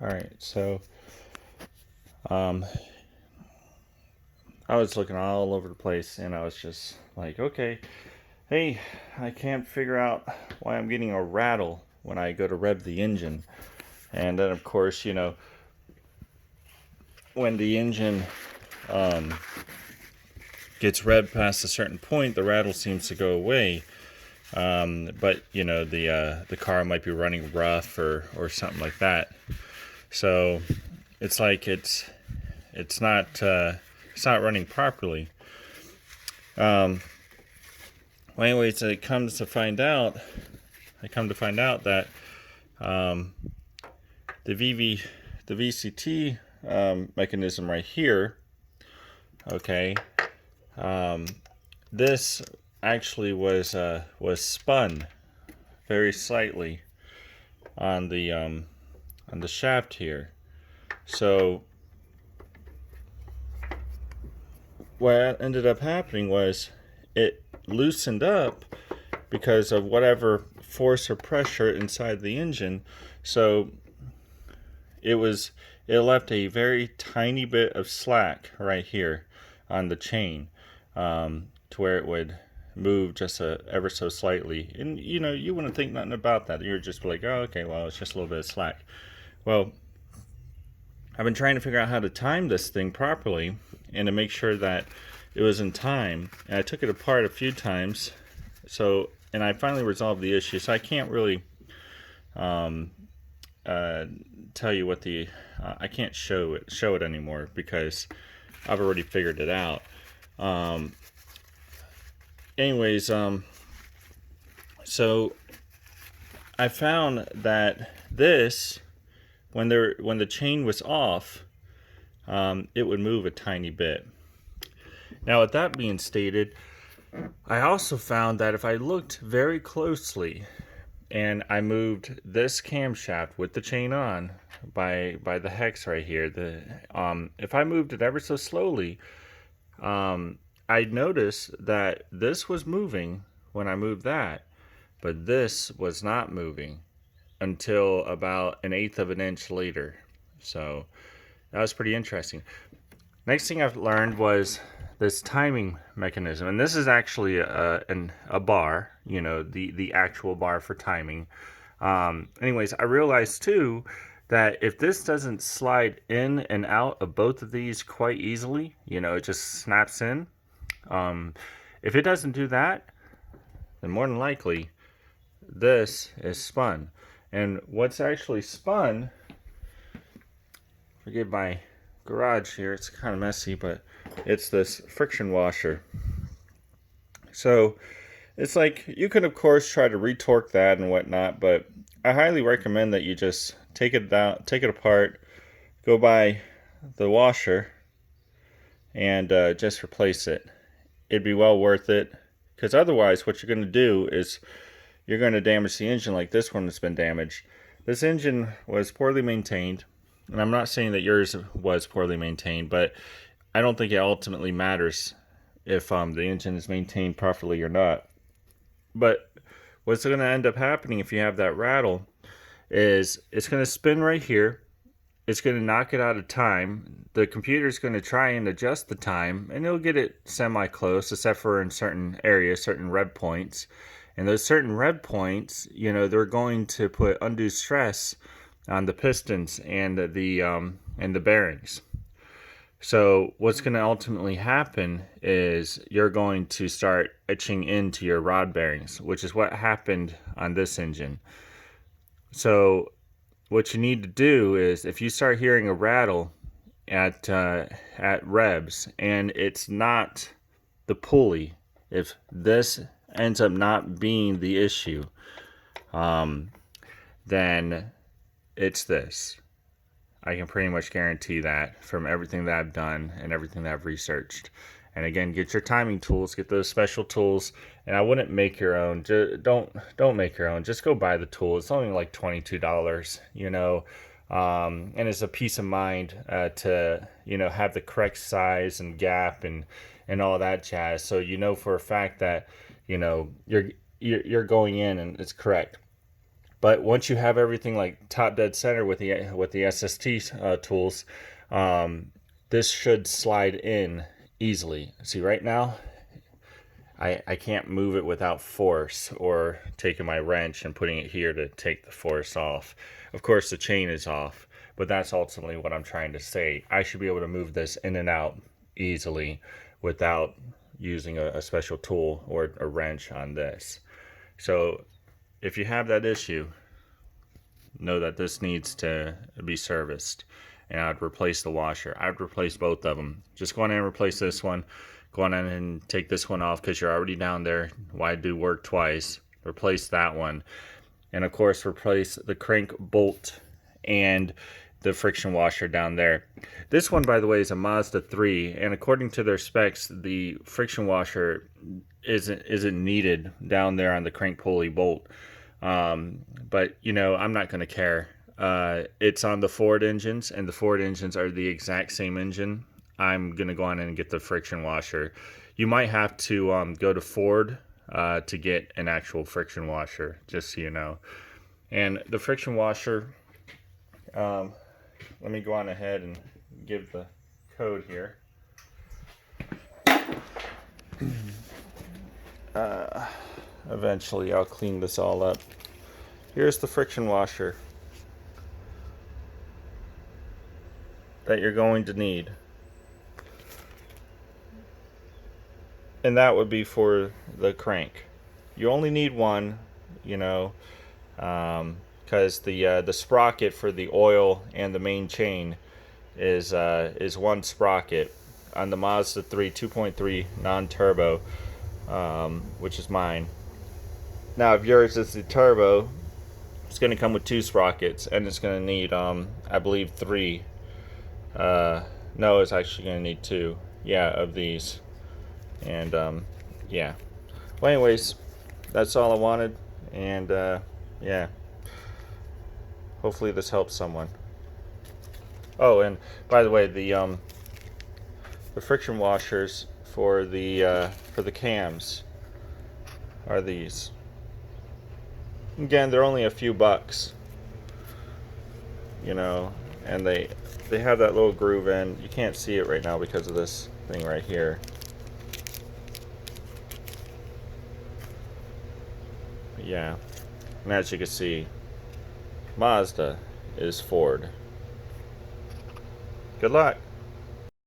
All right, so um, I was looking all over the place, and I was just like, okay, hey, I can't figure out why I'm getting a rattle when I go to rev the engine. And then, of course, when the engine um, gets revved past a certain point, the rattle seems to go away. But the car might be running rough or something like that. So it's like it's not running properly. Um, well, anyways, I come to find out that um, the the VCT mechanism right here. Okay, um, this actually was spun very slightly on the shaft here. So what ended up happening was it loosened up because of whatever force or pressure inside the engine. So it was it left a very tiny bit of slack right here on the chain, to where it would move just ever so slightly. And you wouldn't think nothing about that. You're just like, oh, okay, well, it's just a little bit of slack. Well, I've been trying to figure out how to time this thing properly and to make sure that it was in time. And I took it apart a few times. And I finally resolved the issue. So I can't really um, tell you what I can't show it anymore because I've already figured it out. Um, anyways, so I found that this when the chain was off, it would move a tiny bit. Now, with that being stated, I also found that if I looked very closely and I moved this camshaft with the chain on by the hex right here, if I moved it ever so slowly, I noticed that this was moving when I moved that, but this was not moving until about an eighth of an inch later. So that was pretty interesting. Next thing I've learned was this timing mechanism, and this is actually a bar, the actual bar for timing. Anyways, I realized too that if this doesn't slide in and out of both of these quite easily, it just snaps in. If it doesn't do that, then more than likely this is spun. And what's actually spun, forgive my garage here, it's kind of messy, but it's this friction washer. So it's like you can of course try to retorque that and whatnot, but I highly recommend that you just take it apart, go buy the washer, and just replace it. It'd be well worth it, because otherwise what you're going to do is you're going to damage the engine like this one has been damaged. This engine was poorly maintained, and I'm not saying that yours was poorly maintained, but I don't think it ultimately matters if the engine is maintained properly or not. But what's going to end up happening if you have that rattle is it's going to spin right here. It's going to knock it out of time. The computer's going to try and adjust the time, and it'll get it semi-close, except for in certain areas, certain rev points. And those certain rev points, they're going to put undue stress on the pistons and the bearings. So what's going to ultimately happen is you're going to start etching into your rod bearings, which is what happened on this engine. So what you need to do is, if you start hearing a rattle at revs and it's not the pulley, if this ends up not being the issue, then it's this. I can pretty much guarantee that from everything that I've done and everything that I've researched. And again, get your timing tools, get those special tools. And I wouldn't make your own. Don't make your own. Just go buy the tool. It's only like $22, and it's a peace of mind to have the correct size and gap and all that jazz. So for a fact that you're going in and it's correct. But once you have everything like top dead center with the SST tools, this should slide in easily. See, right now I can't move it without force or taking my wrench and putting it here to take the force off. Of course, the chain is off, but that's ultimately what I'm trying to say. I should be able to move this in and out easily without using a special tool or a wrench on this. So if you have that issue, know that this needs to be serviced. And I'd replace the washer. I'd replace both of them. Just go on and replace this one. Go on and take this one off because you're already down there. Why do work twice? Replace that one. And of course, replace the crank bolt and the friction washer down there. This one, by the way, is a Mazda 3, and according to their specs, the friction washer isn't needed down there on the crank pulley bolt. But you know, I'm not going to care. It's on the Ford engines, and the Ford engines are the exact same engine. I'm going to go on and get the friction washer. You might have to go to Ford to get an actual friction washer, just so you know. And the friction washer, let me go on ahead and give the code here. Eventually I'll clean this all up. Here's the friction washer that you're going to need. And that would be for the crank. You only need one, you know, because the sprocket for the oil and the main chain is one sprocket on the Mazda 3 2.3 non-turbo, which is mine. Now, if yours is the turbo, it's going to come with 2 sprockets, and it's going to need, I believe, 3. No, it's actually going to need 2. Yeah, of these. And yeah. Well, anyways, that's all I wanted, and yeah. Hopefully this helps someone. Oh, and by the way, the friction washers for the cams are these. Again, they're only a few bucks, you know, and they have that little groove in. You can't see it right now because of this thing right here. But yeah, and as you can see, Mazda is Ford. Good luck.